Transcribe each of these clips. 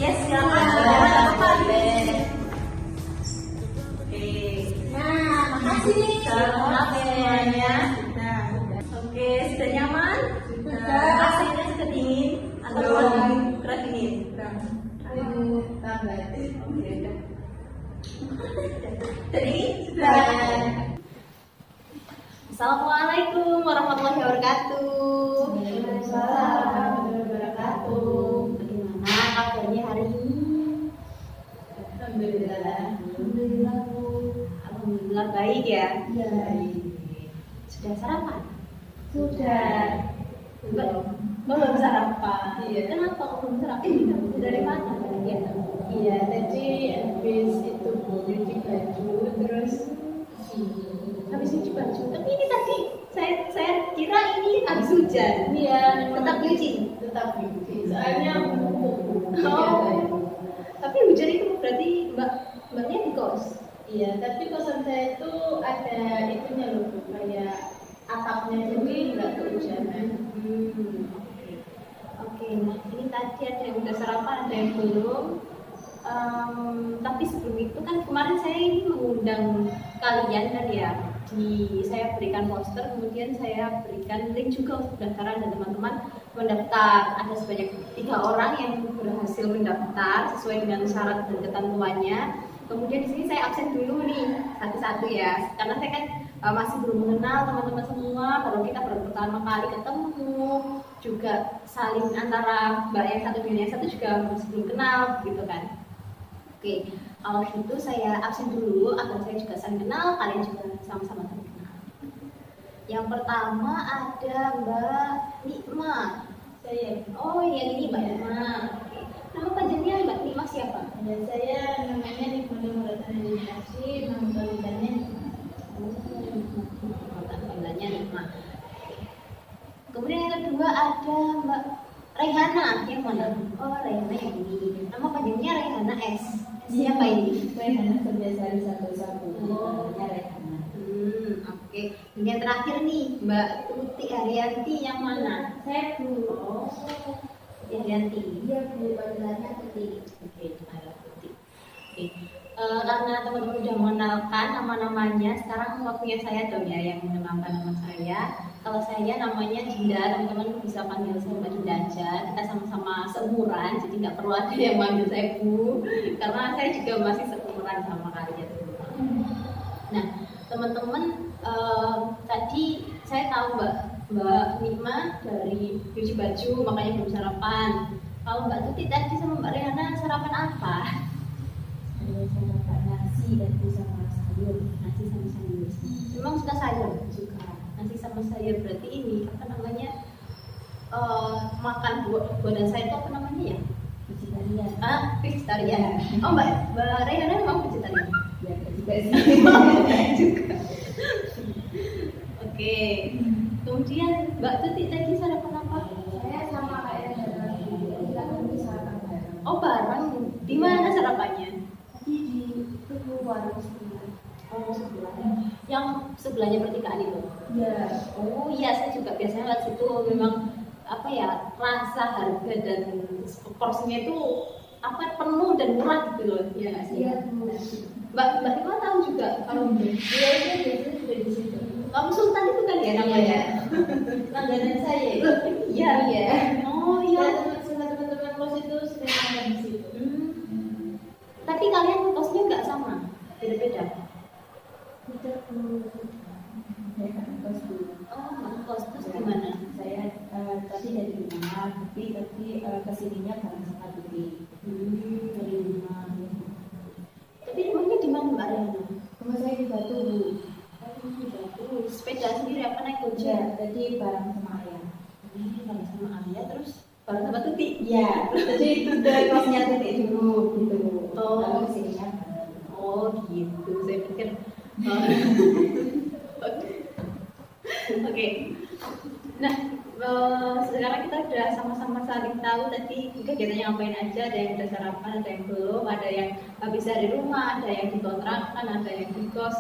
Yes, silakan. Jangan lupa. Oke. Nah, makasih. Selamat semuanya. Oke, sudah nyaman? Sudah. AC-nya sudah dingin atau kurang dingin? Tambah. Oke, udah. Jadi sudah. Assalamualaikum warahmatullahi wabarakatuh. Waalaikumsalam warahmatullahi wabarakatuh. Bagaimana kabarnya hari ini? Alhamdulillah. Alhamdulillah Bu. Alhamdulillah baik ya. Iya. Sudah sarapan? Sudah. Belum sarapan. Iya. Kenapa kok belum sarapan? Dari mana kegiatan? Iya, tadi habis itu Bu cuci baju terus Habis cuci baju. Tapi ini tadi saya kira ini habis hujan. iya Tetap nyuci. tetap cuci. Soalnya numpuk. Oh. Tapi hujan itu berarti mbaknya di kos. Iya, tapi kosan saya itu ada itunya loh Bu, kayak atapnya jadi nggak kehujanan. Oke. Oke, nah ini tadi ada yang udah sarapan, ada yang belum. Tapi sebelum itu kan kemarin saya ini mengundang kalian kan ya, saya berikan poster, kemudian saya berikan link juga untuk pendaftaran dan teman-teman mendaftar. Ada sebanyak 3 orang yang berhasil mendaftar sesuai dengan syarat dan ketentuannya. Kemudian di sini saya absen dulu nih satu-satu ya, karena saya kan masih belum mengenal teman-teman semua, kita baru pertama kali ketemu, juga saling antara mbak yang satu dan yang satu juga masih belum kenal gitu kan. Oke, kalau gitu saya absen dulu agar saya juga saling kenal, kalian juga sama-sama saling kenal. Yang pertama ada Mbak Nikma. Saya, Oh iya, ini Mbak Nikma. Oke. Nama panjangnya Mbak Nikma siapa? ada saya namanya Nikmani Muratani Asih, nama panggilannya Nikma. Panggilannya Nikma. Kemudian yang kedua ada Mbak Rehana, yang mana? Oh, Rehana yang ini. Nama panjangnya Rehana S. Siapa ini? Rehana Kebiasaan satu-satu. Oh. Namanya Rehana. Oke. Yang terakhir nih, Mbak Tuti Haryanti yang mana? Saya Bu. Oh, Tuti Haryanti. Iya Bu, panggilannya Tuti. Oke, ada Tuti. Oke. Karena teman-teman sudah mengenalkan nama-namanya, sekarang waktunya saya dong ya yang mengenalkan nama saya. Kalau saya namanya Dinda, teman-teman bisa panggil saya Mbak Dinda aja. Kita sama-sama seumuran, jadi nggak perlu ada yang manggil saya Bu, karena saya juga masih seumuran sama kalian. Nah, teman-teman, tadi saya tahu Mbak Nikma dari cuci baju, makanya belum sarapan. Kalau Mbak Tuti tadi sama Mbak Rehana sarapan apa? Saya sarapan nasi dan sama sayur. Nasi sama sayur. Memang suka sayur juga. Nasi sama sayur berarti ini apa namanya? Makan buatan saya itu apa namanya ya? Vegetarian. Vegetarian. Oh Mbak Rehana memang vegetarian. Ya, juga sih. Juga. Oke. Kemudian Mbak Tuti tadi sarapan apa? Saya sama kayak kita kan bisa sarapan bareng. Oh bareng. Di mana sarapannya? Tadi di tubuh warung sebelah. Oh sebelah. Yang sebelahnya pertigaan itu. Iya. Oh iya, saya juga biasanya lihat situ memang apa ya, rasa, harga dan porsinya itu apa penuh dan murah gitu loh. Iya nggak sih? Iya. Mbak Rima tahu juga kalau Dia itu biasanya juga di situ. Kamu Sultan itu kan ya namanya? Langganan saya. Iya. Iya. Oh Ya, iya. teman-teman kos itu sering makan di situ. Tapi kalian kosnya nggak sama, beda-beda. Kita perlu saya kan kos dulu. Oh, kos terus gimana? Saya tadi dari rumah, tapi kesininya bareng sama Tuti. Dari rumah. Tapi rumahnya di mana Mbak Rena? Rumah saya di Batu. Sepeda sendiri apa naik Ya, gojek? tadi bareng sama ayah. Bareng sama Ayah terus bareng sama Tuti. Iya, jadi ke kosnya Tuti dulu gitu. Oh. Lalu kesininya bareng. Oh gitu, saya pikir. Oke. Nah, sekarang kita udah sama-sama saling tahu tadi kegiatannya ngapain aja. Ada yang udah sarapan, ada yang belum, ada yang habis dari rumah, ada yang di kontrakan, ada yang di kos.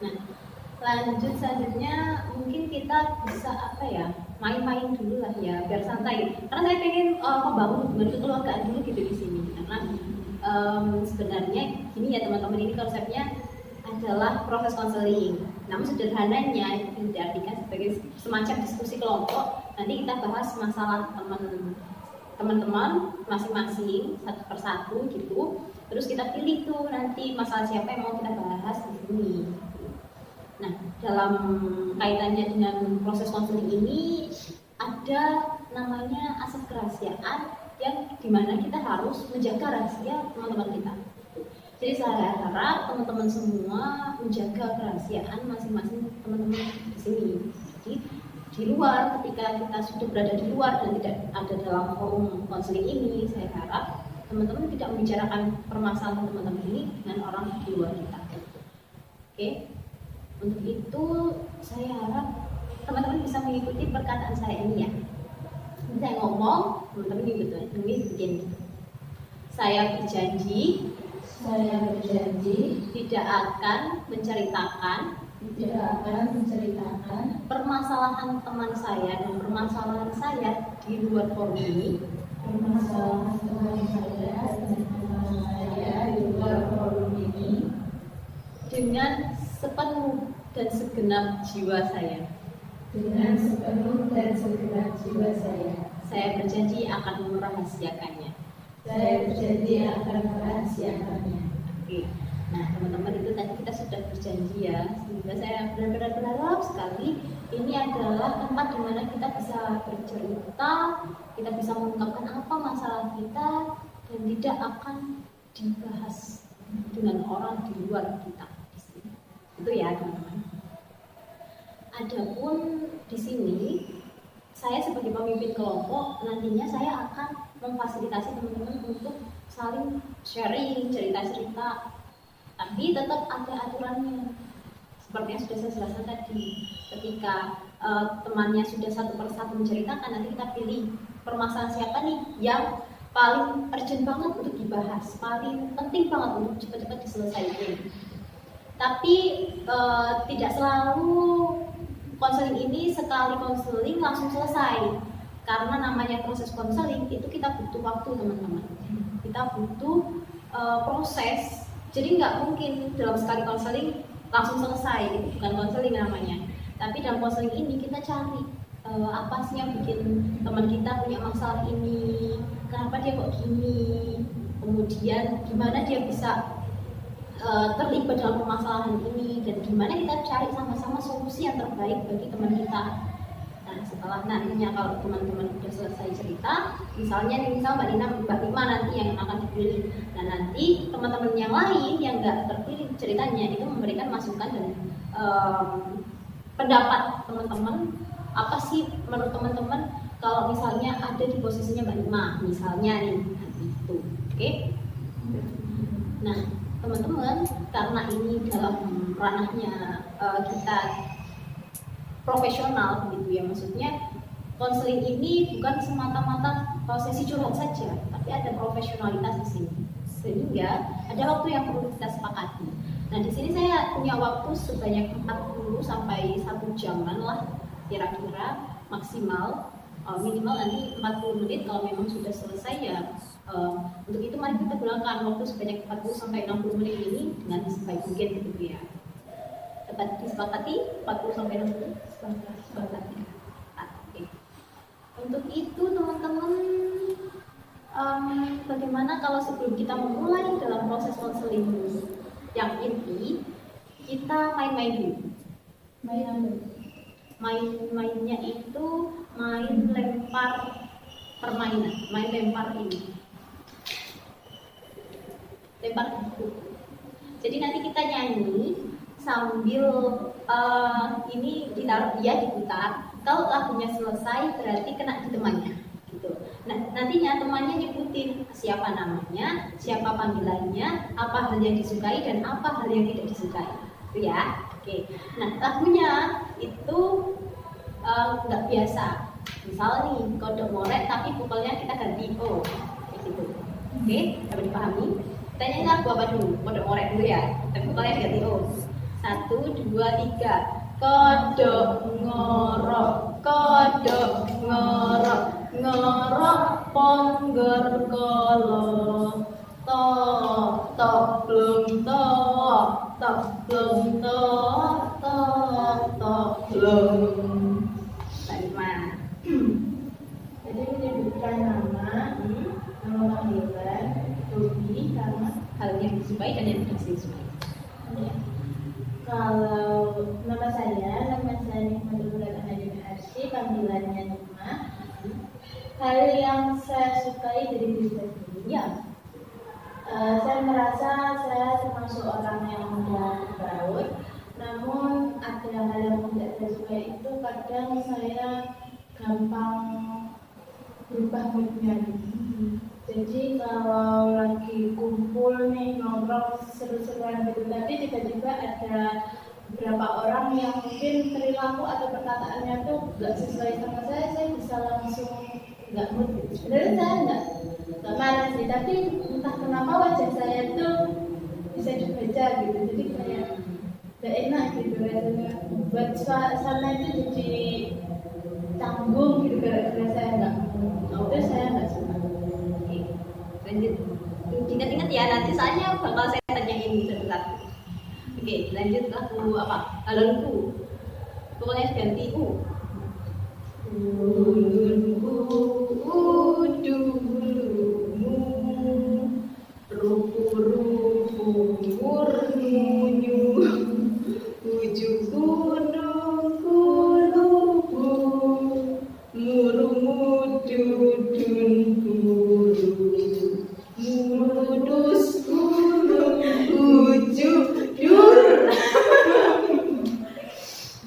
Nah, lanjut selanjutnya mungkin kita bisa apa ya? main-main dulu lah ya, biar santai. Karena saya pengen membangun hubungan kekeluargaan dulu gitu di sini. Karena sebenarnya gini ya teman-teman, ini konsepnya adalah proses konseling. Namun sederhananya itu diartikan sebagai semacam diskusi kelompok. Nanti kita bahas masalah teman-teman masing-masing satu persatu gitu. Terus kita pilih tuh nanti masalah siapa yang mau kita bahas di sini. Nah, dalam kaitannya dengan proses konseling ini ada namanya aset kerahasiaan yang dimana kita harus menjaga rahasia teman-teman kita. Jadi saya harap teman-teman semua menjaga kerahasiaan masing-masing teman-teman di sini. Jadi di luar, ketika kita sudah berada di luar dan tidak ada dalam forum konseling ini, saya harap teman-teman tidak membicarakan permasalahan teman-teman ini dengan orang di luar kita. Oke, untuk itu saya harap teman-teman bisa mengikuti perkataan saya ini ya. Ini saya ngomong, teman-teman ikutin. Saya berjanji tidak akan menceritakan permasalahan teman saya dan permasalahan saya di luar forum ini dengan sepenuh dan segenap jiwa saya. Saya berjanji akan merahasiakannya. Oke. Nah, teman-teman, itu tadi kita sudah berjanji ya. Sehingga saya benar-benar berharap sekali ini adalah tempat di mana kita bisa bercerita, kita bisa mengungkapkan apa masalah kita dan tidak akan dibahas dengan orang di luar kita. Itu ya, teman-teman. Adapun di sini saya sebagai pemimpin kelompok nantinya saya akan memfasilitasi teman-teman untuk saling sharing cerita-cerita, tapi tetap ada aturannya. Seperti yang sudah saya jelaskan tadi, ketika temannya sudah satu persatu menceritakan, nanti kita pilih permasalahan siapa nih yang paling urgent banget untuk dibahas, paling penting banget untuk cepat-cepat diselesaikan. Tapi tidak selalu konseling ini sekali konseling langsung selesai, karena namanya proses konseling itu kita butuh waktu teman-teman, kita butuh proses. Jadi nggak mungkin dalam sekali konseling langsung selesai, itu bukan konseling namanya. Tapi dalam konseling ini kita cari apa sih yang bikin teman kita punya masalah ini, kenapa dia kok gini, kemudian gimana dia bisa terlibat dalam permasalahan ini, dan gimana kita cari sama-sama solusi yang terbaik bagi teman kita. Nah, setelah nantinya kalau teman-teman sudah selesai cerita, misalnya Mbak Lima nanti yang akan dipilih. Nah, nanti teman-teman yang lain yang nggak terpilih ceritanya itu memberikan masukan dan pendapat teman-teman, apa sih menurut teman-teman kalau misalnya ada di posisinya Mbak Lima, misalnya nih, itu, oke? Nah, teman-teman, karena ini dalam ranahnya kita profesional begitu ya, maksudnya konseling ini bukan semata-mata sesi curhat saja, tapi ada profesionalitas di sini, sehingga ada waktu yang perlu kita sepakati. Nah, di sini saya punya waktu sebanyak 40 sampai 1 jaman lah kira-kira maksimal, minimal nanti 40 menit kalau memang sudah selesai ya. Untuk itu mari kita gunakan waktu sebanyak 40 sampai 60 menit ini dengan sebaik mungkin gitu ya. Dapat disepakati 40 sampai 60 sepakati. Oke. Untuk itu teman-teman, bagaimana kalau sebelum kita memulai dalam proses konseling yang inti, kita main-main dulu. Main-mainnya itu main lempar permainan, main lempar ini. Lempar buku. Jadi nanti kita nyanyi sambil ini ditaruh, dia diputar. Kalau lagunya selesai berarti kena di temannya gitu. Nah, nantinya temannya nyebutin siapa namanya, siapa panggilannya, apa hal yang disukai dan apa hal yang tidak disukai. Itu ya. Oke. Nah, lagunya itu nggak biasa. Misal nih kodok moret tapi pukulnya kita ganti O kayak gitu. Oke, dapat dipahami? Kita nyanyi lagu apa dulu? Kodok moret dulu ya, tapi pukulnya diganti O. 1, 2, 3. Kodok ngorok kodok ngorok ngorok ponggor kolo to blum to blum to blum. Bagaimana? Jadi menyebutkan nama panggilan hobi karena Hal yang disukai dan yang tidak disukai. ya. Kalau nama saya Nikmatul Huda Najib Arsy, panggilannya Nikma. Hal yang saya sukai dari diri saya sendiri, ya, saya merasa saya termasuk orang yang mudah berbaur. Namun ada hal yang tidak saya sukai itu kadang saya gampang berubah moodnya. Jadi kalau lagi kumpul nih ngobrol seru-seruan gitu, tapi tiba-tiba ada beberapa orang yang mungkin perilaku atau perkataannya tuh nggak sesuai sama saya bisa langsung nggak mood gitu. Sebenarnya saya nggak marah sih, tapi entah kenapa wajah saya tuh bisa dibaca gitu, jadi kayak nggak enak gitu rasanya. Buat suasana itu jadi canggung gitu gara-gara saya nggak mood. Itu saya nggak suka. Lanjut. Ingat-ingat ya, nanti soalnya bakal saya tanyain satu-satu. Oke, lanjut lagu apa? Balonku. Pokoknya ganti U. Ulunku, dulumu, rupu-rupu, murnunyu, ujung gunung kulubu, murumududun buru, murudus gunung ujung dur.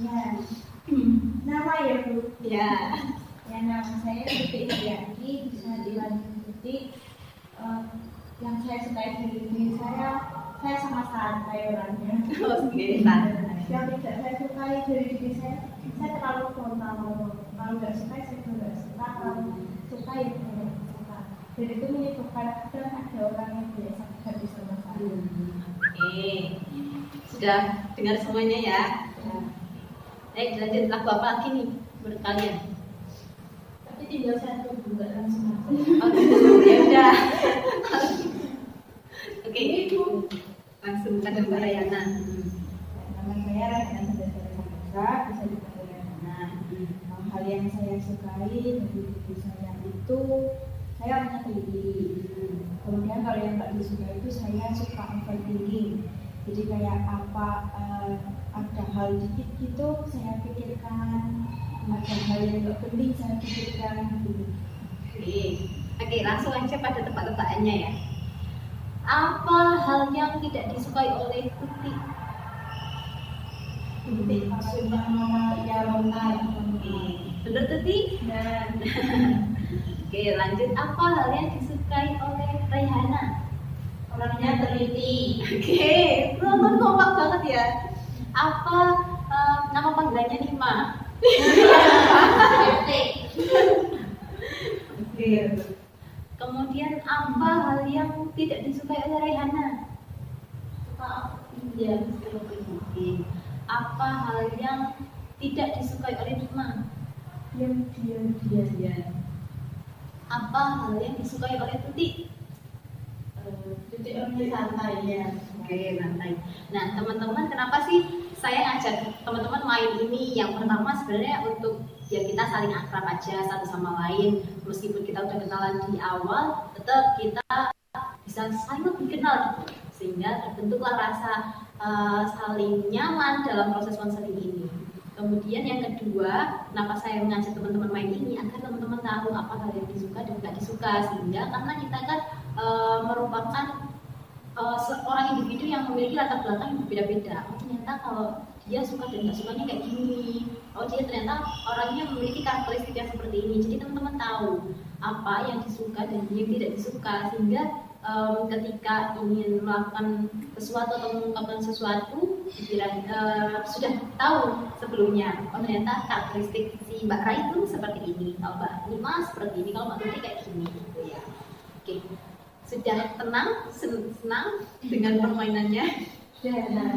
Nah, nama ya Bu. Ya. Ya, nama saya Siti Istiaki, bisa dilanjuti. Yang saya sukai dari diri saya sama santai orangnya. Oke, santai. Yang tidak saya sukai dari diri saya terlalu frontal. Kalau nggak suka saya juga nggak suka, kalau suka ya tidak suka. Dan itu menyebabkan kadang ada orang yang biasa habis sama saya. Oke, sudah dengar semuanya ya. Baik, lanjut lagu apa lagi nih menurut kalian? Tapi tinggal satu juga langsung. Oh, ya udah. Oke, langsung pada Mbak Rayana. Nama saya Rayana Sandasari Saputra, bisa dipanggil Rayana. Hal yang saya sukai dari diri saya itu saya orangnya teliti. Kemudian kalau yang nggak disukai itu saya suka overthinking. Jadi kayak apa ada hal dikit gitu saya pikirkan, ada hal yang nggak penting saya pikirkan gitu. Oke, langsung aja pada tebak-tebakannya ya. Apa hal yang tidak disukai oleh Tuti? Jadi suka nama ya lontar. Bener Tuti? Nah, Oke, lanjut. Apa hal yang disukai oleh Rayhana? orangnya teliti. Oke, teman kompak banget ya. Apa nama panggilannya Nima? Oke. Kemudian apa hal yang tidak disukai oleh Rayhana? Iya. Oke. Apa hal yang tidak disukai oleh Nima? Yang dia. Apa hal yang disukai oleh Tuti? Jadi orangnya santai ya. Oke, santai. Nah, teman-teman, kenapa sih saya ngajak teman-teman main ini? Yang pertama sebenarnya untuk ya kita saling akrab aja satu sama lain. Meskipun kita udah kenalan di awal, tetap kita bisa saling lebih kenal gitu. Sehingga terbentuklah rasa saling nyaman dalam proses konseling ini. Kemudian yang kedua, kenapa saya mengajak teman-teman main ini agar teman-teman tahu apa hal yang disuka dan tidak disuka, sehingga karena kita kan merupakan seorang individu yang memiliki latar belakang yang berbeda-beda. Oh, ternyata kalau dia suka dan tidak sukanya kayak gini. Oh, dia ternyata orangnya memiliki karakteristik yang seperti ini. Jadi teman-teman tahu apa yang disuka dan yang tidak disuka, sehingga ketika ingin melakukan sesuatu atau mengungkapkan sesuatu, pikiran sudah tahu sebelumnya. Oh, ternyata karakteristik si Mbak Rai itu seperti ini, kalau Mbak Nima seperti ini, kalau Mbak Tuti kayak gini, gitu ya. Oke, sudah tenang, senang dengan permainannya. Ya, nah.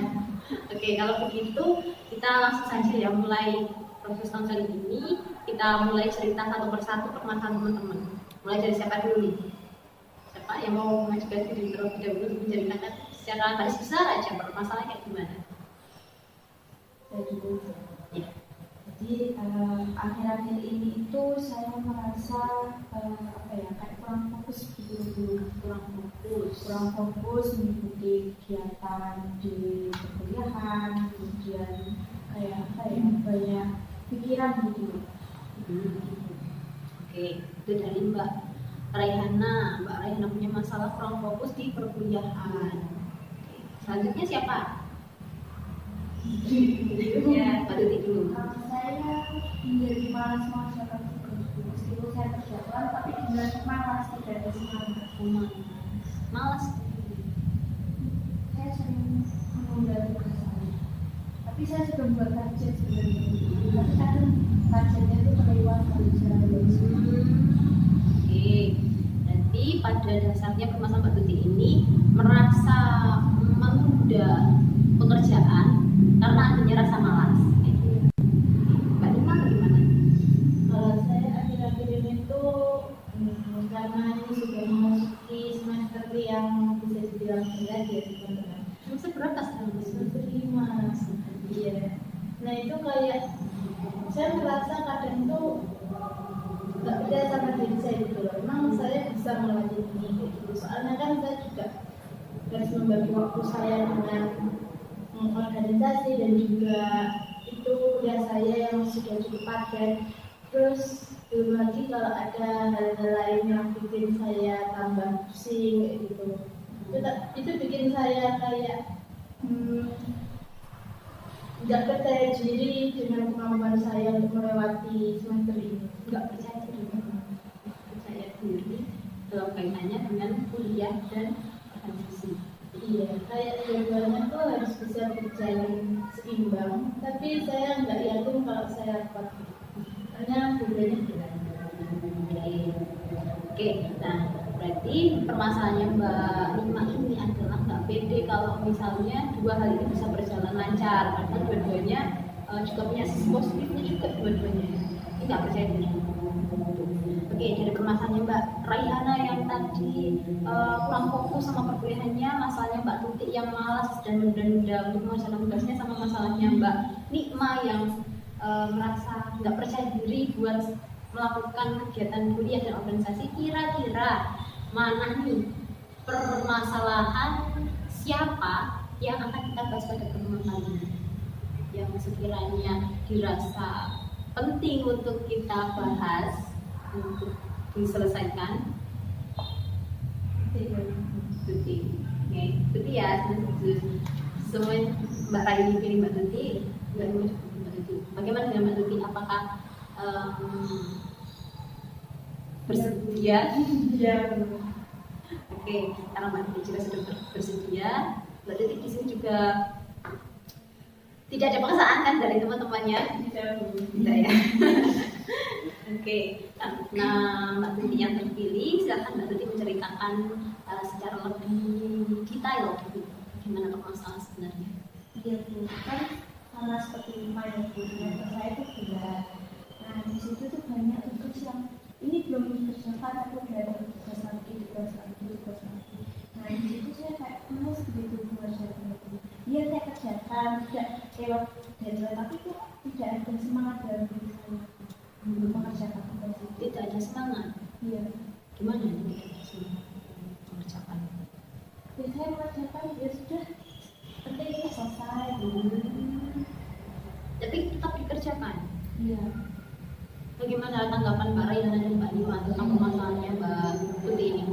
Oke, kalau begitu kita langsung saja ya mulai proses konseling ini kita mulai cerita satu persatu permasalahan teman-teman. Mulai dari siapa dulu nih? Siapa yang mau mengajukan diri terlebih dahulu untuk menceritakan secara garis besar aja permasalahannya kayak gimana? Saya dulu. Ya. Jadi akhir-akhir ini itu saya merasa kayak kurang fokus gitu, kurang fokus mengikuti kegiatan di perkuliahan, kemudian kayak banyak pikiran gitu. Oke, itu dari Mbak Raihana. Mbak Raihana punya masalah kurang fokus di perkuliahan. Oke. Selanjutnya siapa? Ya, Mbak Tuti dulu. Saya menjadi malas meskipun saya kerjakan tapi benar malas, tidak ada semangat. Malas. Saya sering menunda tugas saya, tapi saya sudah membuat target sebenarnya, tapi kadang targetnya itu terlewat dari jalan. Oke, berarti pada dasarnya permasalahan Mbak Tuti ini merasa menunda pekerjaan karena adanya rasa malas. Mbak Nima bagaimana? Kalau saya akhir-akhir ini tuh karena ini sudah memasuki semester yang bisa dibilang berat ya teman-teman. Semester berapa sekarang? Semester 5. Iya. Nah itu kayak saya merasa kadang tuh nggak beda sama diri saya gitu loh. Emang saya bisa melewati ini gitu. Soalnya kan saya juga harus membagi waktu saya dengan organisasi dan juga itu kuliah saya yang sudah cukup padat. Terus belum lagi kalau ada hal-hal lain yang bikin saya tambah pusing kayak gitu. Itu bikin saya kayak nggak percaya diri dengan kemampuan saya untuk melewati semester ini. Nggak percaya diri dalam kaitannya dengan kuliah dan organisasi. Iya, kayak dua-duanya tuh harus bisa berjalan seimbang. Tapi saya nggak yakin kalau saya kuat. Karena dua-duanya berat. Oke, nah berarti permasalahannya Mbak Nima ini adalah nggak pede kalau misalnya dua hal ini bisa berjalan lancar, karena dua-duanya juga punya sisi positifnya juga dua-duanya. Ini nggak percaya diri. Oke, dari permasalahannya Mbak Raihana yang tadi kurang fokus sama perkuliahannya, masalahnya Mbak Tuti yang malas dan menunda-nunda untuk mengerjakan tugasnya, sama masalahnya Mbak Nikma yang merasa nggak percaya diri buat melakukan kegiatan kuliah dan organisasi. Kira-kira mana nih permasalahan siapa yang akan kita bahas pada pertemuan kali ini yang sekiranya dirasa penting untuk kita bahas untuk diselesaikan? Tuti, oke, Tuti ya, semua Mbak Raini pilih Mbak Tuti, Mbak Tuti. Bagaimana dengan Mbak Tuti? Apakah bersedia? Iya. Oke, karena Mbak Tuti juga sudah bersedia, Mbak Tuti di sini juga tidak ada paksaan kan dari teman-temannya? Tidak ya. Oke, nah Mbak Tuti yang terpilih, silakan Mbak Tuti menceritakan secara lebih detail bagaimana permasalahan sebenarnya. Iya Bu, kan sama seperti Lima ya Bu, saya itu berat. Nah di situ tuh banyak tugas yang ini belum dikerjakan, aku udah ada tugas lagi. Nah di situ saya kayak males begitu mengerjakan itu. Iya saya kerjakan, tidak lewat deadline, tapi kok tidak ada semangat dalam diri saya untuk mengerjakan tugas itu. Tidak ada semangat. Iya. Gimana ini tidak ada semangat mengerjakan? Ya saya mengerjakan ya sudah, penting ini selesai. Tapi tetap dikerjakan. Iya. Bagaimana tanggapan Mbak Raina dan Mbak Nima tentang permasalahannya Mbak Tuti ini?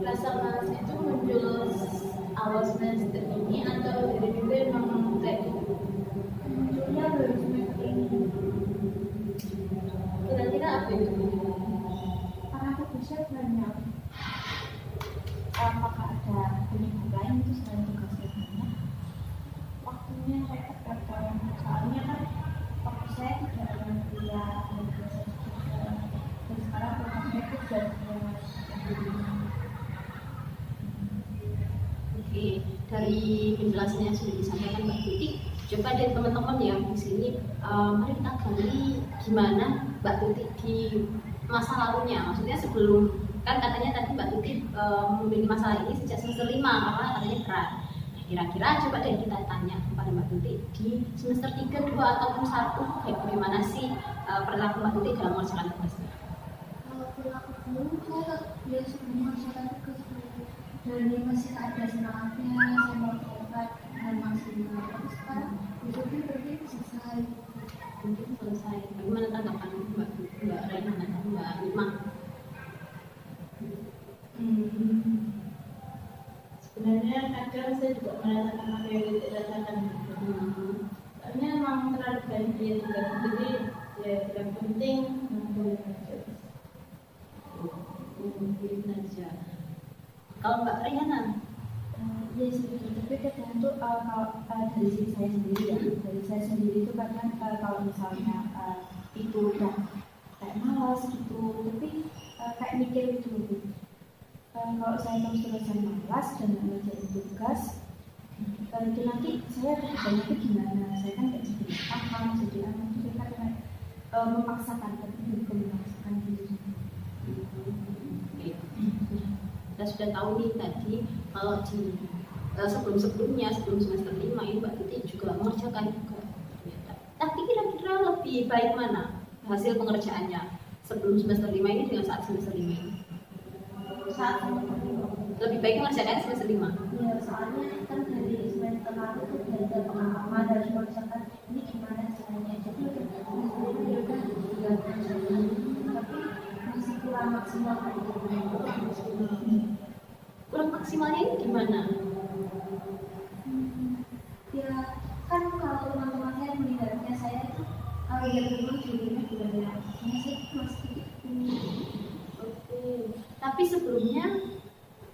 Rasa malas itu muncul awal semester ini atau dari dulu memang kayak gitu? Munculnya baru semester ini. Kira-kira apa itu? Karena tugasnya banyak. Apakah ada penyebab lain itu selain tugasnya banyak? Waktunya saya terbatas. Soalnya kan waktu saya tidak ada kuliah dan tugas juga. Dan sekarang tugasnya itu sudah Oke, dari penjelasan yang sudah disampaikan Mbak Tuti, Coba deh teman-teman yang di sini, mari kita gali gimana Mbak Tuti di masa lalunya. Maksudnya sebelum, kan katanya tadi Mbak Tuti memiliki masalah ini sejak semester 5 karena katanya berat. Nah, kira-kira coba deh kita tanya kepada Mbak Tuti di semester 3, 2 ataupun 1, kayak bagaimana sih perilaku Mbak Tuti dalam mengerjakan tugasnya. Kalau perilaku dulu saya biasa mengerjakan tugas dan masih ada semangatnya, saya mau coba dengan maksimal. Tapi sekarang besoknya berarti selesai. Mungkin selesai. Bagaimana tanggapan Mbak Raihana dan Mbak Irma? Sebenarnya kadang saya juga merasakan apa yang tidak rasakan. Soalnya memang terlalu banyak dia tugas, jadi ya yang penting boleh aja. Belajar. Kalau Mbak Raihana? Ya sih, tapi kadang tuh kalau dari sisi saya sendiri ya, dari saya sendiri itu kadang kalau misalnya itu udah kayak malas gitu, tapi kayak mikir itu lebih kalau saya terus-terusan malas dan nggak ngerjain tugas, itu nanti saya kerjanya itu gimana? Saya kan nggak jadi paham, jadi anak itu saya kadang memaksakan, tapi bukan memaksakan gitu. Kita sudah tahu nih tadi kalau di sebelum-sebelumnya, sebelum semester 5 ini Mbak Tuti juga mengerjakan juga ternyata. Tapi kira-kira lebih baik mana hasil pengerjaannya sebelum semester 5 ini dengan saat semester 5 ini? Saat Lebih baik mengerjakan semester 5? ya, soalnya kan dari semester lalu tuh ada pengalaman dari mengerjakan ini gimana caranya. Jadi udah tapi masih kurang maksimal. Kurang maksimalnya ini gimana? Ya kan kalau teman-teman saya melihatnya saya itu kalau yang dulu judulnya gimana masih Oke. Tapi sebelumnya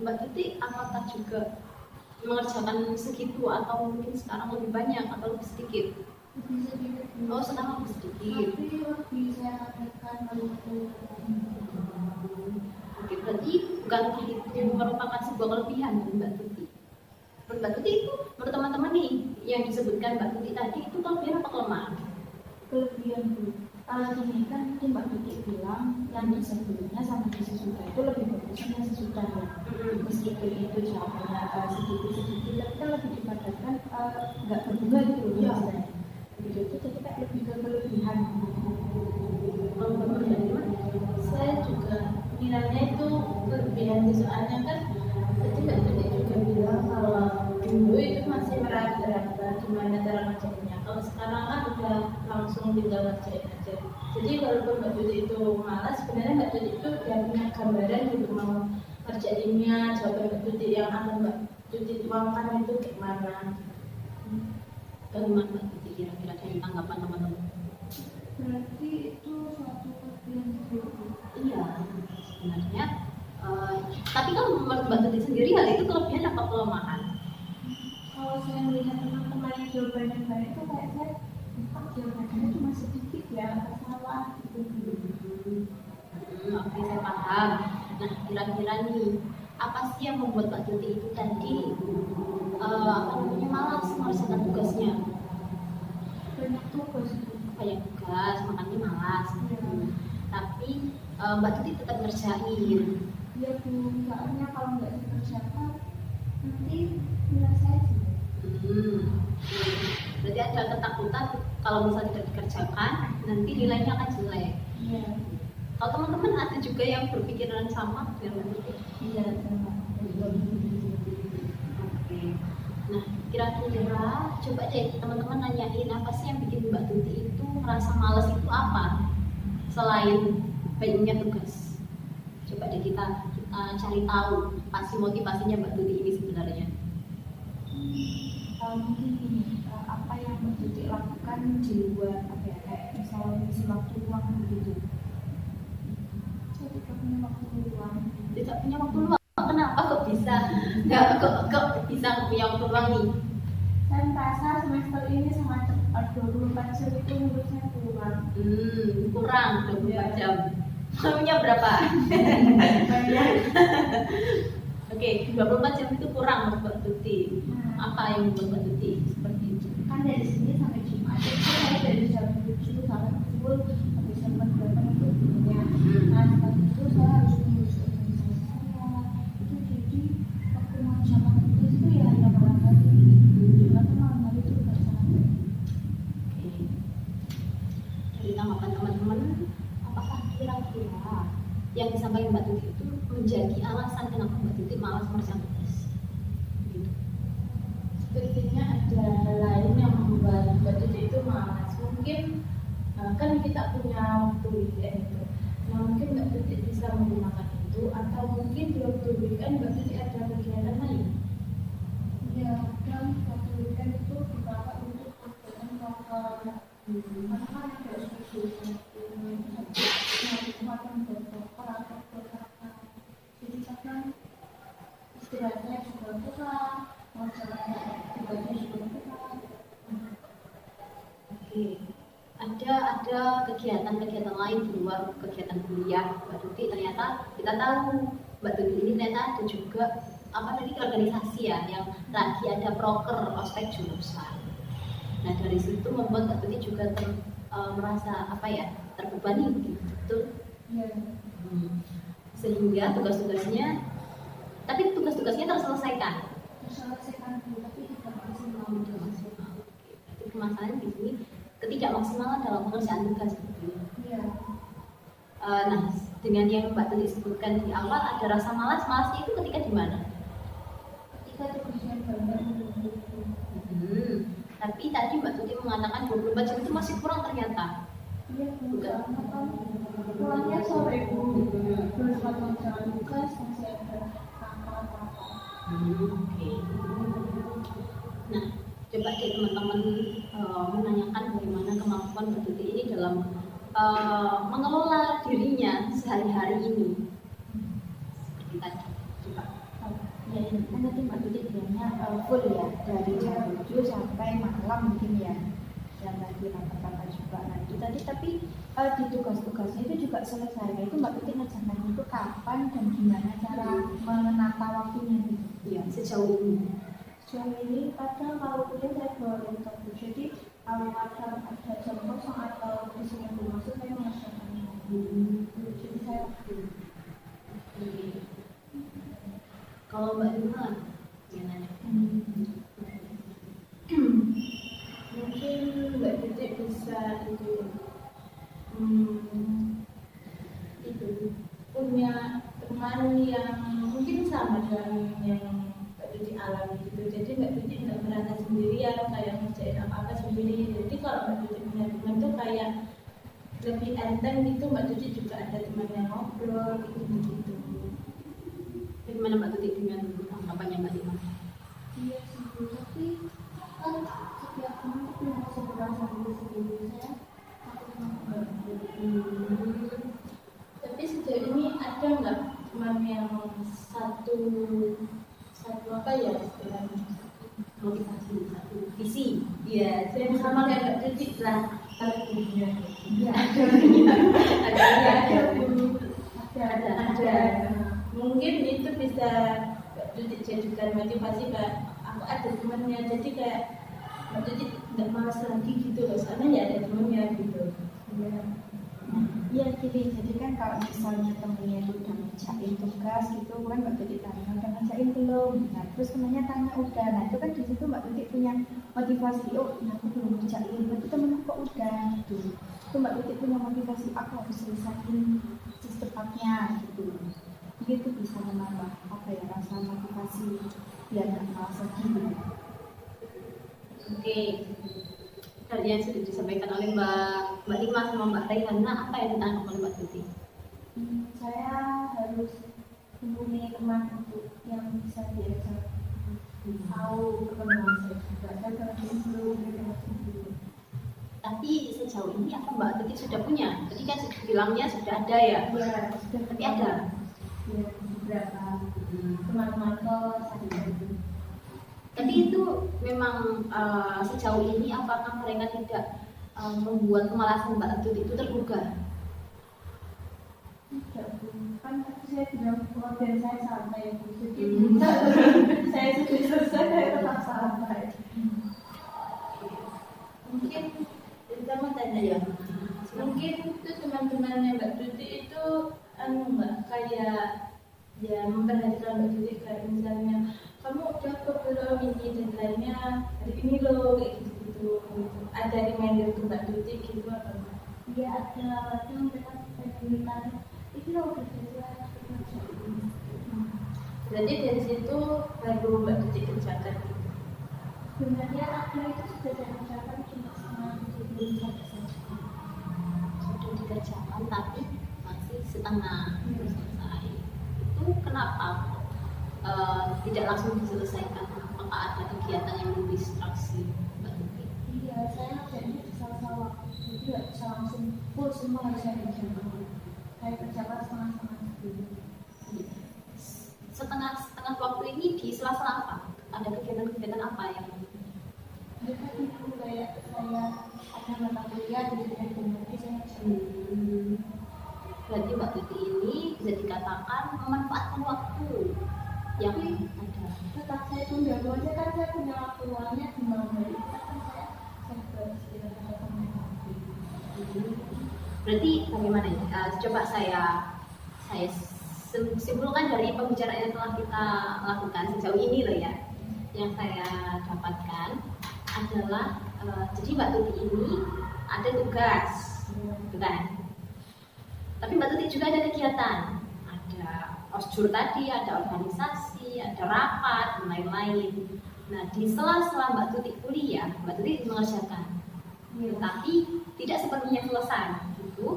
Mbak Tuti apakah juga mengerjakan segitu atau mungkin sekarang lebih banyak atau lebih sedikit? lebih sedikit. Oh, sekarang lebih sedikit. Tapi lebih saya katakan Oke, berarti bukankah itu merupakan sebuah kelebihan dari Mbak Tuti? Menurut Mbak Tuti itu, menurut teman-teman nih yang disebutkan Mbak Tuti tadi itu kelebihan apa kelemahan? Kelebihan dulu. Kalau gini kan tadi Mbak Tuti bilang yang di sebelumnya sama di sesudah itu lebih bagus yang sesudah ya. Meskipun itu jawabannya sedikit-sedikit, tapi kan lebih dipadatkan nggak berbunga gitu loh Iya. istilahnya. Gitu itu jadi kayak lebih ke kelebihan. Kalau Mbak Tuti, saya juga bilangnya itu kelebihan soalnya kan tadi Mbak Tuti juga bilang kalau dulu itu masih meraba-raba gimana cara ngerjainnya. Kalau sekarang kan udah langsung tinggal ngerjain aja. Jadi walaupun Mbak Tuti itu malas, sebenarnya Mbak Tuti itu udah punya gambaran gitu mau ngerjainnya, jawaban Mbak Tuti yang akan Mbak Tuti tuangkan itu gimana. bagaimana Mbak Tuti kira-kira dari tanggapan teman-teman? Berarti itu suatu kelebihan juga. Iya, sebenarnya. Tapi kalau menurut Mbak Tuti sendiri hal itu kelebihan apa kelemahan? Kalau saya melihat teman-teman yang jawabannya baik itu kayak saya jawabannya cuma sedikit ya, nggak salah gitu. Oke, saya paham. Nah, kira-kira nih, apa sih yang membuat Mbak Tuti itu tadi malas mengerjakan tugasnya? Banyak tugas itu. Banyak tugas, makanya malas. Iya. Tapi Mbak Tuti tetap ngerjain. Iya Bu, soalnya kalau nggak dikerjakan nanti nilai saya jelek. Berarti ada ketakutan kalau misalnya tidak dikerjakan, nanti nilainya akan jelek. Iya. Kalau teman-teman ada juga yang berpikiran sama dengan Mbak Tuti? Iya sama. Oke. Nah, kira-kira coba deh teman-teman nanyain apa sih yang bikin Mbak Tuti itu merasa malas itu apa? Selain banyaknya tugas. Coba deh kita cari tahu pasti motivasinya Mbak Tuti ini sebenarnya. Mungkin ini apa yang Mbak Tuti lakukan di luar apa ya, kayak misalnya mengisi waktu luang begitu. Saya tidak punya waktu luang. Tidak punya waktu luang. Kenapa kok bisa? Kok bisa punya waktu luang nih? Saya merasa semester ini sangat cepat, 24 jam itu menurut saya kurang. Kurang 24 jam. Punya berapa? Banyak. Oke, 24 jam itu kurang menurut Mbak Tuti. Apa yang membuat Mbak Tuti seperti itu? Kan kan dari Senin sampai Jumat. Jadi saya dari jam 7 sampai pukul sampai jam 8 itu punya. Nah setelah itu saya harus mengurus organisasi saya. Itu jadi waktu mau sama tugas itu ya hanya malam hari. Ternyata malam hari itu nggak sampai. Oke. Dari tanggapan teman-teman, apakah kira-kira yang disampaikan Mbak Tuti itu menjadi alasan kenapa Mbak Tuti malas mengerjakan tugas? Gitu. Sepertinya ada hal lain yang membuat Mbak Tuti itu malas. Mungkin kan kita punya waktu weekend itu. Nah mungkin Mbak Tuti bisa menggunakan itu, atau mungkin di waktu weekend Mbak Tuti ada kegiatan lain. Ya, dan waktu weekend itu dipakai untuk kegiatan lokal. Karena kan ada spesial jadi kadang istirahatnya juga kurang, mau jalan tugasnya juga kurang. Oke. Ada kegiatan-kegiatan lain di luar kegiatan kuliah Mbak Tuti. Ternyata kita tahu Mbak Tuti ini ternyata ada juga apa tadi organisasi ya, yang lagi ada proker ospek jurusan. Nah dari situ membuat Mbak Tuti juga merasa apa ya, terbebani gitu. Ya, Sehingga tugas-tugasnya terselesaikan. terselesaikan dulu tapi tidak maksimal. Jadi permasalahan di sini ketidakmaksimalan dalam pengerjaan tugas gitu. Iya. Nah, dengan yang Mbak Tuti sebutkan di awal ada rasa malas. Malasnya itu ketika di mana? Ketika tugasnya banyak Tapi tadi Mbak Tuti mengatakan 24 jam itu masih kurang ternyata. Iya, karena kan pulangnya sore terus waktu jalan tugas masih ada apa-apa. Oke. Nah, coba deh teman-teman menanyakan bagaimana kemampuan Mbak Tuti ini dalam mengelola dirinya sehari-hari ini. Seperti tadi, coba. Ya, ini kan tadi Mbak Tuti bilangnya full ya, dari jam 7 sampai malam mungkin ya. Dan lagi rapat-rapat juga. Nah itu tadi, tapi di tugas-tugasnya itu juga selesai. Nah itu Mbak Tuti ngerjakan itu kapan dan gimana cara menata waktunya gitu. Ya, sejauh ini. Sejauh ini kadang kalau kuliah saya bawa laptop. Jadi kadang ada jam kosong atau isinya belum masuk saya mengerjakannya. Jadi saya Kalau Mbak Dima, gimana? Mungkin Mbak Tuti bisa itu punya teman yang mungkin sama dengan yang Mbak Tuti alami gitu. Jadi Mbak Tuti nggak merasa sendirian kayak ngerjain apa-apa sendiri. Jadi kalau Mbak Tuti punya teman tuh kayak lebih enteng gitu. Mbak Tuti juga ada teman yang ngobrol gitu. Bagaimana Mbak Tuti dengan tanggapannya Mbak Dima? iya sih, tapi kan setiap teman itu punya keseluruhan sendiri-sendiri. Saya Tapi sejauh ini ada nggak teman yang satu apa ya istilahnya, Motivasi, satu visi. ya yang sama kayak Mbak Tuti lah kalau dunia. iya Ada. Mungkin itu bisa Mbak Tuti jadikan motivasi, kayak aku ada temannya, jadi kayak Mbak Tuti nggak malas lagi gitu loh, soalnya ya ada temannya gitu. Iya gini, jadi kan kalau misalnya temennya itu udah ngerjain tugas gitu kan Mbak Tuti tanya udah ngerjain belum, nah terus temennya tanya udah, nah itu kan di situ Mbak Tuti punya motivasi, oh ya aku belum ngerjain, berarti temennya kok udah gitu, itu Mbak Tuti punya motivasi aku harus selesaiin secepatnya gitu, gitu bisa menambah apa ya rasa motivasi biar nggak malas lagi gitu. Oke. Tadi yang sudah disampaikan oleh Mbak Dima sama Mbak Raihana, apa yang ditangkap oleh Mbak Tuti? Saya harus hubungi teman untuk yang bisa diajak tahu perkembangan saya juga. Saya terus belum sendiri. Tapi sejauh ini apa Mbak Tuti sudah punya? Tadi kan bilangnya sudah ada ya? Ya, sudah Tapi ada. ya, beberapa teman-teman kos ada. Tapi itu memang sejauh ini apakah mereka tidak membuat kemalasan Mbak Tuti itu tergugah? Tidak, kan tadi saya bilang keluarga saya santai, jadi saya sudah selesai saya tetap santai. Mbak, kayak ya memperhatikan Mbak Tuti, kayak misalnya kamu udah ke belum ini deadline-nya hari ini loh, kayak gitu-gitu. Ada reminder ke Mbak Tuti gitu apa enggak? Iya ada, kadang mereka minta itu loh kerjaan. Berarti dari situ baru Mbak Tuti kerjakan gitu. Sebenarnya ada itu sudah saya kerjakan cuma setengah, jadi belum sampai selesai. Sudah dikerjakan tapi masih setengah selesai. Itu kenapa tidak langsung diselesaikan? Apakah ada kegiatan yang mendistraksi Mbak Tuti? Iya, saya kerjanya di salah waktu, jadi nggak bisa langsung full semua harus saya kerjakan. Saya kerjakan setengah-setengah dulu. Setengah waktu ini di sela-sela apa? Ada kegiatan-kegiatan apa yang Mereka itu kayak saya ada mata kuliah, jadi saya berarti saya berarti Mbak Tuti ini bisa dikatakan memanfaatkan waktu yang ada. tetap saya tunda aja kan saya punya waktu luangnya di malam hari kan saya beristirahat sama waktu. Berarti bagaimana ya? Coba saya simpulkan dari pembicaraan yang telah kita lakukan sejauh ini loh ya. Yang saya dapatkan adalah jadi Mbak Tuti ini ada tugas, bukan? Tapi Mbak Tuti juga ada kegiatan, ada osjur tadi, ada organisasi, ada rapat dan lain-lain. Nah di sela-sela Mbak Tuti kuliah, Mbak Tuti mengerjakan, tetapi tidak sepenuhnya selesai. Gitu.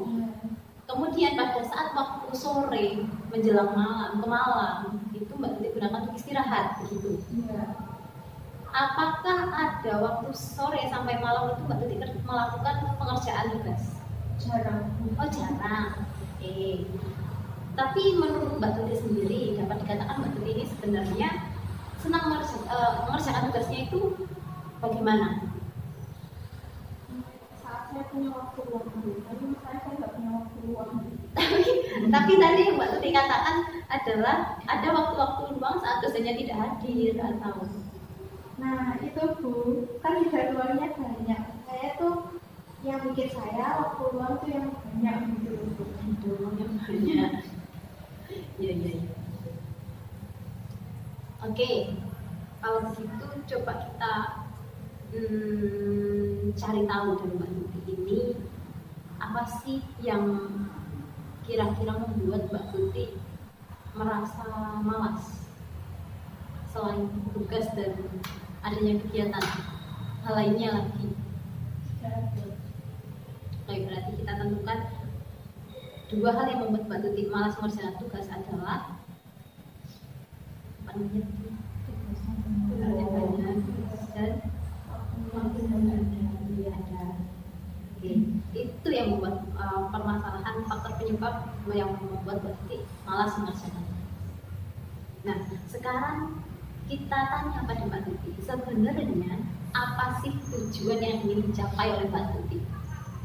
Kemudian pada saat waktu sore menjelang malam ke malam itu Mbak Tuti gunakan untuk istirahat, begitu. Apakah ada waktu sore sampai malam itu Mbak Tuti melakukan pengerjaan tugas? Jarang. Oh jarang. Oke. Tapi menurut Mbak Tuti sendiri dapat dikatakan Mbak Tuti ini sebenarnya senang mengerjakan tugasnya itu bagaimana? Saat saya punya waktu luang dulu, tapi misalnya saya nggak punya waktu luang. Tapi tadi yang Mbak Tuti katakan adalah ada waktu-waktu luang saat dosennya tidak hadir atau Nah itu Bu, kan jadwalnya banyak. Saya tuh yang bikin saya waktu luang tuh yang banyak gitu. yang banyak. Iya. Oke, kalau begitu coba kita cari tahu dari Mbak Tuti ini apa sih yang kira-kira membuat Mbak Tuti merasa malas selain tugas dan adanya kegiatan hal lainnya lagi. Oke, berarti kita tentukan dua hal yang membuat Mbak Tuti malas mengerjakan tugas adalah apa namanya? Tugasnya banyak dan ada. Oke, itu yang membuat permasalahan faktor penyebab yang membuat Mbak Tuti malas mengerjakan. Nah, sekarang kita tanya pada Mbak Tuti, sebenarnya apa sih tujuan yang ingin dicapai oleh Mbak Tuti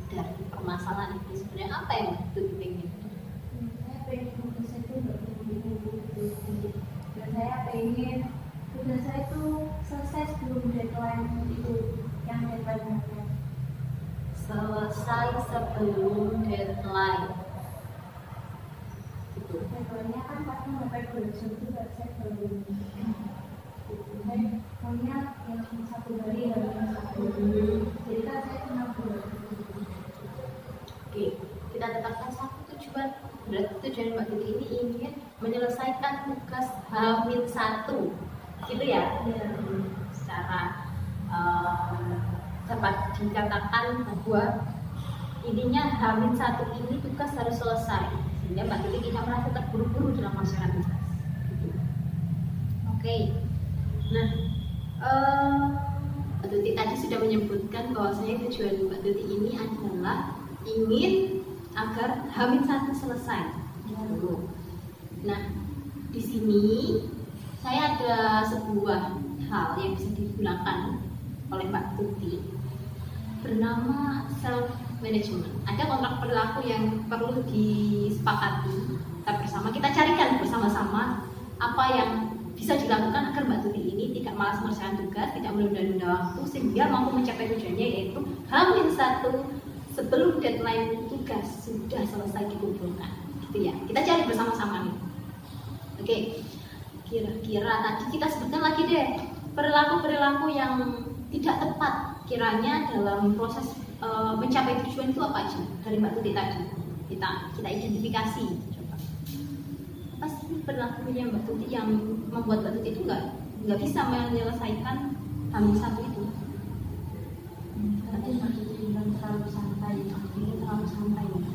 dari permasalahan ini? Sebenarnya apa yang Mbak Tuti pengen? Saya pengen tugas saya itu nggak buru-buru, dan saya pengen tugas saya itu selesai sebelum deadline itu yang deadline-nya. Selesai sebelum deadline. Gitu. Deadline-nya kan pasti sampai bulan juga saya belum. Saya maunya yang 1 hari yang 1. Jadi kan saya cuma bulan. Oke, kita tetapkan satu tujuan. Berarti tujuan Mbak Tuti ini ingin menyelesaikan tugas H-1, gitu ya? Secara dapat dikatakan bahwa intinya H-1 ini tugas harus selesai, sehingga Mbak Tuti tidak merasa terburu-buru dalam melaksanakan tugas. Gitu. Oke, nah Mbak Tuti tadi sudah menyebutkan bahwasanya tujuan Mbak Tuti ini adalah ingin agar H-1 selesai. Gitu. Nah, di sini saya ada sebuah hal yang bisa digunakan oleh Mbak Tuti bernama self management. Ada kontrak perilaku yang perlu disepakati kita bersama. Kita carikan bersama-sama apa yang bisa dilakukan agar Mbak Tuti ini tidak malas mengerjakan tugas, tidak menunda-nunda waktu, sehingga mampu mencapai tujuannya, yaitu H-1 sebelum deadline tugas sudah selesai dikumpulkan. gitu ya. Kita cari bersama-sama nih. Oke, kira-kira tadi kita sebutkan lagi deh perilaku-perilaku yang tidak tepat kiranya dalam proses mencapai tujuan itu apa aja dari Mbak Tuti tadi. Kita identifikasi. Coba. Apa sih perilakunya Mbak Tuti yang membuat Mbak Tuti itu nggak bisa menyelesaikan Hamil 1 itu? Tadi Mbak Tuti bilang terlalu santai, ini terlalu santai ya.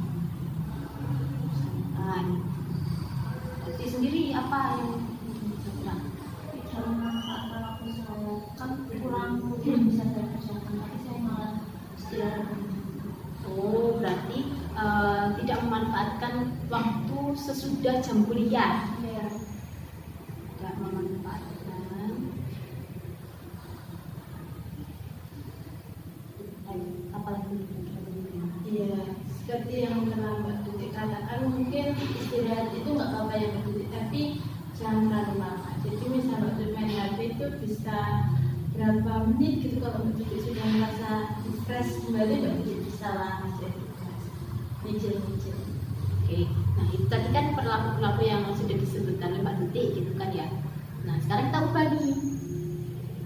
Santai. Tuti sendiri apa yang bilang? Dalam manfaat waktu saya kan kurang mungkin bisa saya kerjakan, tapi saya malah istirahat. Oh, berarti tidak memanfaatkan waktu sesudah jam kuliah. Iya. Tidak memanfaatkan. Apalagi? Iya, seperti yang pernah Mbak Tuti katakan, mungkin istirahat itu nggak apa-apa ya Mbak Tuti, tapi jangan terlalu lama. Jadi misalnya Mbak Tuti main HP itu bisa berapa menit gitu, kalau Mbak Tuti sudah merasa stres kembali Mbak Tuti bisa lah nyicil. Oke, nah itu tadi kan perilaku yang sudah disebutkan oleh Mbak Tuti gitu kan ya. Nah sekarang kita ubah nih.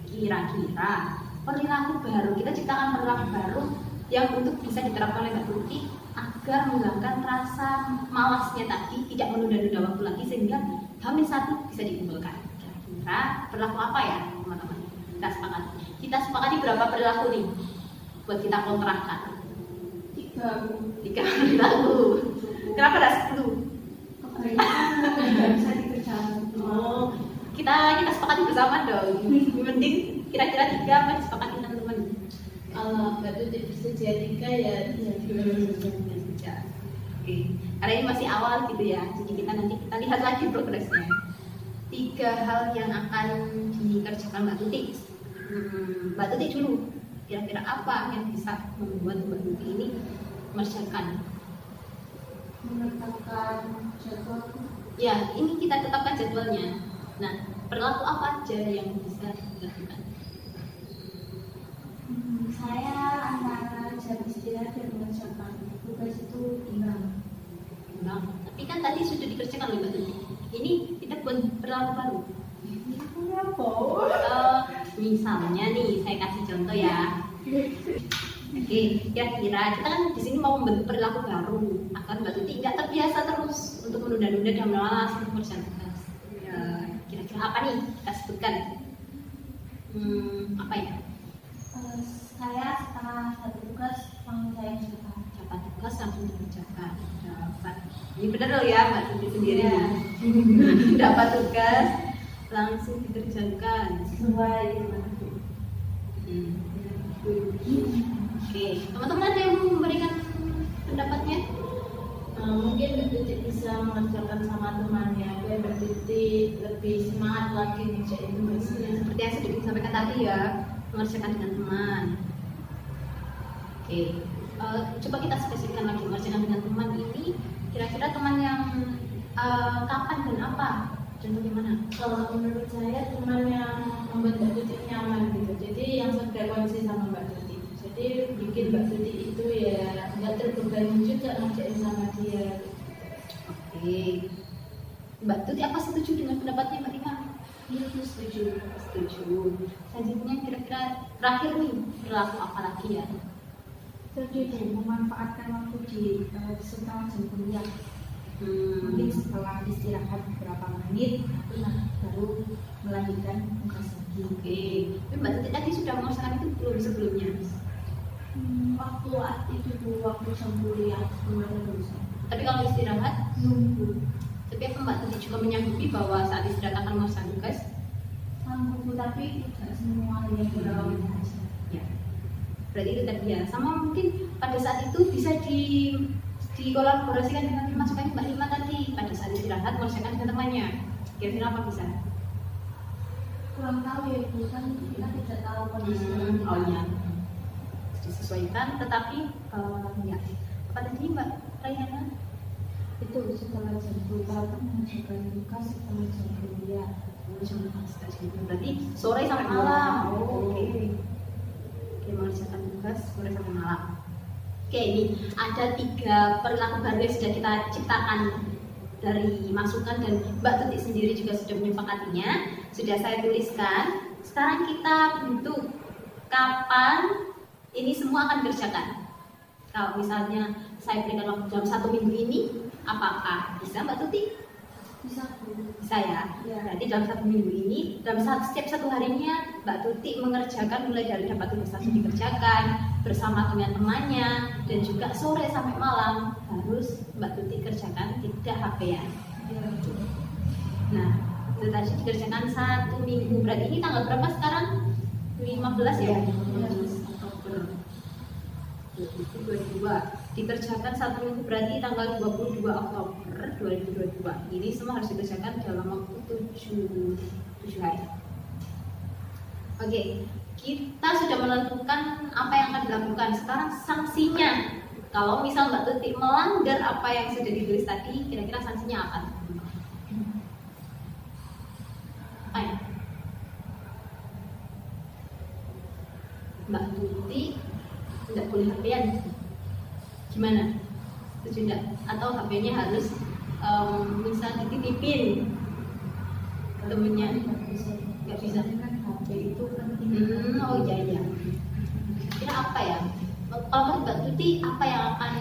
Kira-kira perilaku baru, kita ciptakan perilaku baru yang untuk bisa diterapkan oleh Mbak Tuti agar menghilangkan rasa malasnya tadi, tidak menunda-nunda waktu lagi sehingga Hamil 1 bisa dikumpulkan. Kira-kira perilaku apa ya teman-teman? Kita sepakati berapa perilaku nih buat kita kontrakan? 3 perilaku. Kenapa ada 10? Nggak bisa dikerjakan. Oh, kita sepakati bersama dong. Mending kira-kira 3 apa disepakati teman-teman? Kalau Mbak Tuti bersedia 3 ya Oke, karena ini masih awal gitu ya, jadi kita lihat lagi progresnya. 3 hal yang akan dikerjakan Mbak Tuti. Mbak Tuti dulu, kira-kira apa yang bisa membuat Mbak Tuti ini mengerjakan? Menetapkan jadwal. Ya, ini kita tetapkan jadwalnya. Nah, perilaku apa aja yang bisa dilakukan? Saya antara jam istirahat dan mengerjakan tugas itu imbang. Nah, tapi kan tadi sudah dikerjakan oleh Mbak Tuti. Ini kita buat perilaku baru. Misalnya nih, saya kasih contoh ya. Oke, kira-kira kita kan di sini mau membentuk perilaku baru agar Mbak Tuti nggak terbiasa terus untuk menunda-nunda dan malas untuk mengerjakan tugas. Ya, kira-kira apa nih kita sebutkan? Apa ya? Saya setelah satu tugas langsung saya kerjakan. Dapat tugas langsung dikerjakan. Dapat. Ini benar loh ya Mbak Tuti sendiri. Ya. Dapat tugas langsung dikerjakan. Sesuai dengan Oke, teman-teman ada yang mau memberikan pendapatnya? mungkin Mbak Tuti bisa mengerjakan sama temannya biar Mbak Tuti lebih semangat lagi ngerjain tugasnya. Seperti yang sudah disampaikan tadi ya, mengerjakan dengan teman. Oke, coba kita spesifikkan lagi mengerjakan dengan teman ini. Kira-kira teman yang kapan dan apa? Contohnya mana? Kalau menurut saya teman yang membuat Mbak Tuti nyaman gitu, jadi yang sefrekuensi sama Mbak Tuti, jadi bikin Mbak Tuti itu ya nggak terbebani juga ngerjain sama dia. Oke, Mbak Tuti apa setuju dengan pendapatnya Mbak Rima? Iya, setuju. Setuju. Selanjutnya kira-kira terakhir nih, perilaku apa lagi ya? Setuju, memanfaatkan waktu di setelah jam kuliah. Mungkin setelah istirahat beberapa menit, baru melanjutkan tugas lagi. Oke, tapi Mbak Tuti tadi sudah mengerjakan itu belum sebelumnya? Waktu itu dulu waktu jam kuliah sebenarnya bisa. Tapi kalau istirahat, Nunggu. tapi apa Mbak Tuti juga menyanggupi bahwa saat istirahat akan mengerjakan tugas? Nunggu, tapi tidak semua yang dilakukan aja. Ya, berarti itu tadi ya. Sama mungkin pada saat itu bisa dikolaborasikan dengan masukan Mbak Rima tadi. Pada saat istirahat mengerjakan dengan temannya. Kira-kira apa bisa? Kurang tahu ya, Bu, kan kita tidak tahu kondisi. Oh iya, disesuaikan. Tetapi ya, apa tadi Mbak Rayana? Itu setelah jam kuliah kan mengerjakan tugas setelah jam kuliah. Berarti sore sampai malam. Oke. Oke, mengerjakan tugas sore sampai malam. Oke, ini ada 3 perilaku baru yang sudah kita ciptakan dari masukan dan Mbak Tuti sendiri juga sudah menyepakatinya, sudah saya tuliskan. Sekarang kita bentuk kapan ini semua akan dikerjakan. Kalau misalnya saya berikan waktu dalam 1 minggu ini, apakah bisa Mbak Tuti? Bisa ya. Berarti dalam 1 minggu ini, setiap 1 harinya Mbak Tuti mengerjakan mulai dari dapat tugas langsung dikerjakan bersama teman-temannya, dan juga sore sampai malam harus Mbak Tuti kerjakan, tidak HP-an. Nah, itu tadi dikerjakan 1 minggu. Berarti ini tanggal berapa sekarang? 15 ya? 15 Oktober 2022. Dikerjakan 1 minggu berarti tanggal 22 Oktober 2022. Ini semua harus dikerjakan dalam waktu 7 hari. Oke, kita sudah menentukan apa yang akan dilakukan. Sekarang sanksinya. Kalau misal Mbak Tuti melanggar apa yang sudah ditulis tadi, kira-kira sanksinya apa? Apa ya? Mbak Tuti tidak boleh HP-an. Gimana? Setuju enggak? Atau HP-nya harus misal dititipin temennya? Nggak bisa. HP itu penting. Oh iya. Kira apa ya? Kalau Mbak Tuti, apa yang akan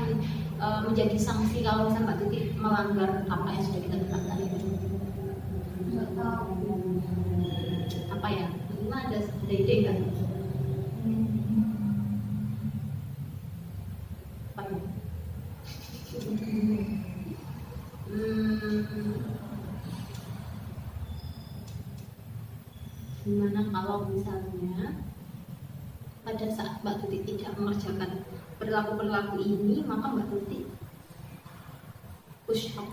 menjadi sanksi kalau misalnya Mbak Tuti melanggar apa yang sudah kita tetapkan? Apa ya? Ini ada ide nggak? Apa ya? Gimana kalau misalnya pada saat Mbak Tuti tidak mengerjakan perilaku-perilaku ini, maka Mbak Tuti push up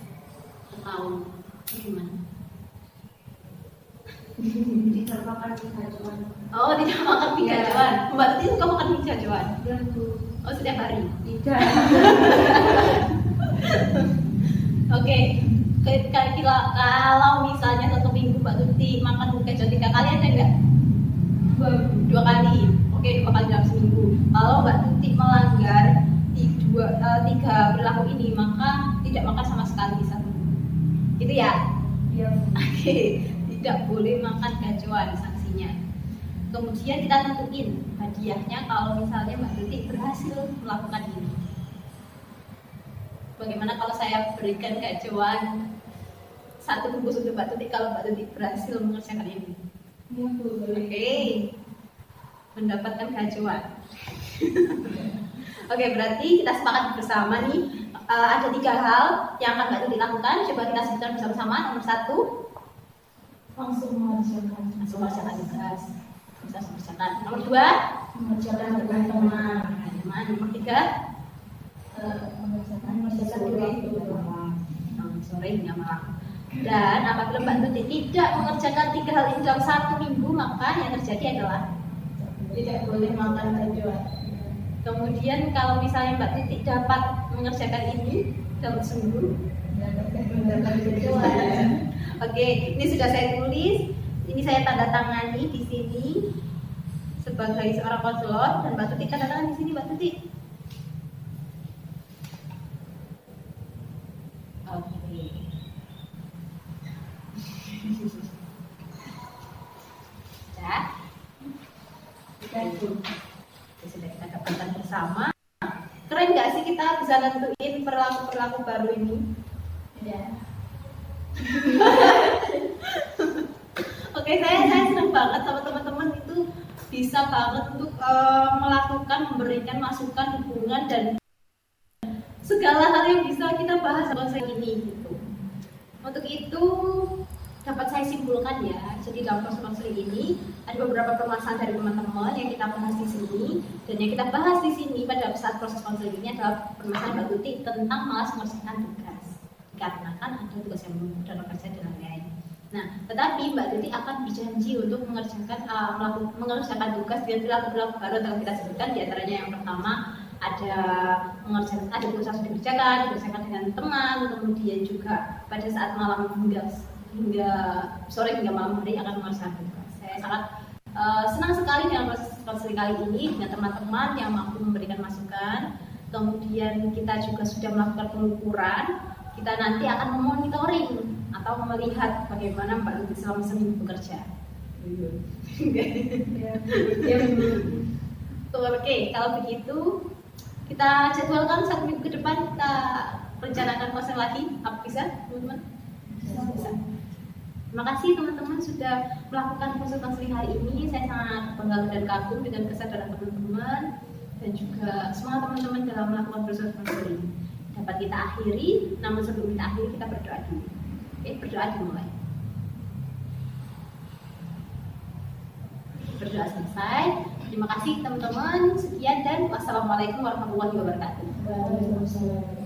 atau gimana? Tidak makan hijauan. Oh, tidak makan mie gacoan. Mbak Tuti suka makan mie gacoan? Ya, Bu. Oh, setiap hari? Tidak. Oke. Kalau misalnya 1 minggu Mbak Tuti makan mie gacoan 3 kali, ada nggak? 2 kali. Oke, 2 kali dalam seminggu. Kalau Mbak Tuti melanggar 3 perilaku ini, maka tidak makan sama sekali 1 minggu. Gitu ya? Iya. Oke, tidak boleh makan gacoan sanksinya. Kemudian kita tentuin hadiahnya kalau misalnya Mbak Tuti berhasil melakukan ini. Bagaimana kalau saya berikan gacoan 1 bungkus untuk Mbak Tuti kalau Mbak Tuti berhasil mengerjakan ini? Iya, Bu. Oke, mendapatkan gacoan. Oke, berarti kita sepakat bersama nih, ada 3 hal yang akan Mbak Tuti lakukan. Coba kita sebutkan bersama-sama. Nomor 1, Langsung mengerjakan. langsung mengerjakan tugas. Bisa mengerjakan. Nomor 2, Mengerjakan dengan teman. Nomor 3, Mengerjakan sore hingga malam. Dan apabila Mbak Tuti tidak mengerjakan 3 hal ini dalam 1 minggu, maka yang terjadi adalah Tidak boleh makan gacoan. kemudian kalau misalnya Mbak Tuti dapat mengerjakan ini dalam seminggu, Mendapat gacoan. oke, ini sudah saya tulis, ini saya tanda tangani di sini sebagai seorang konselor, dan Mbak Tuti tanda tangan di sini, Mbak Tuti. Oke. Ya. Sudah kita dapatkan bersama. Keren nggak sih kita bisa nentuin perilaku-perilaku baru ini? Ya. Oke, saya senang banget sama teman-teman itu bisa banget untuk melakukan, memberikan masukan, dukungan, dan segala hal yang bisa kita bahas dalam sesi ini gitu. Untuk itu dapat saya simpulkan ya, jadi dalam proses konseling ini ada beberapa permasalahan dari teman-teman yang kita bahas di sini, dan yang kita bahas di sini pada saat proses konseling ini adalah permasalahan Mbak Tuti tentang malas mengerjakan tugas, dikarenakan ada tugas yang belum dan kerja dan lain-lain. Nah, tetapi Mbak Tuti akan berjanji untuk mengerjakan tugas dengan perilaku-perilaku baru yang kita sebutkan, diantaranya yang pertama ada tugas yang dikerjakan dengan teman, kemudian juga pada saat malam hingga sore hingga malam hari akan mengerjakan tugas. Saya sangat senang sekali dengan proses konseling kali ini dengan teman-teman yang mampu memberikan masukan. Kemudian kita juga sudah melakukan pengukuran kita nanti akan memonitoring atau melihat bagaimana Mbak Luti selama seminggu bekerja. Oke, kalau begitu kita jadwalkan 1 minggu ke depan kita rencanakan konser lagi. Apa bisa, teman-teman? Bisa. Terima kasih teman-teman sudah melakukan konsultasi hari ini. Saya sangat bangga dan kagum dengan kesadaran teman-teman dan juga semangat teman-teman dalam melakukan proses ini. Dapat kita akhiri, namun sebelum kita akhiri kita berdoa dulu. Berdoa dimulai. Berdoa selesai. Terima kasih teman-teman. Sekian dan wassalamualaikum warahmatullahi wabarakatuh. Waalaikumsalam.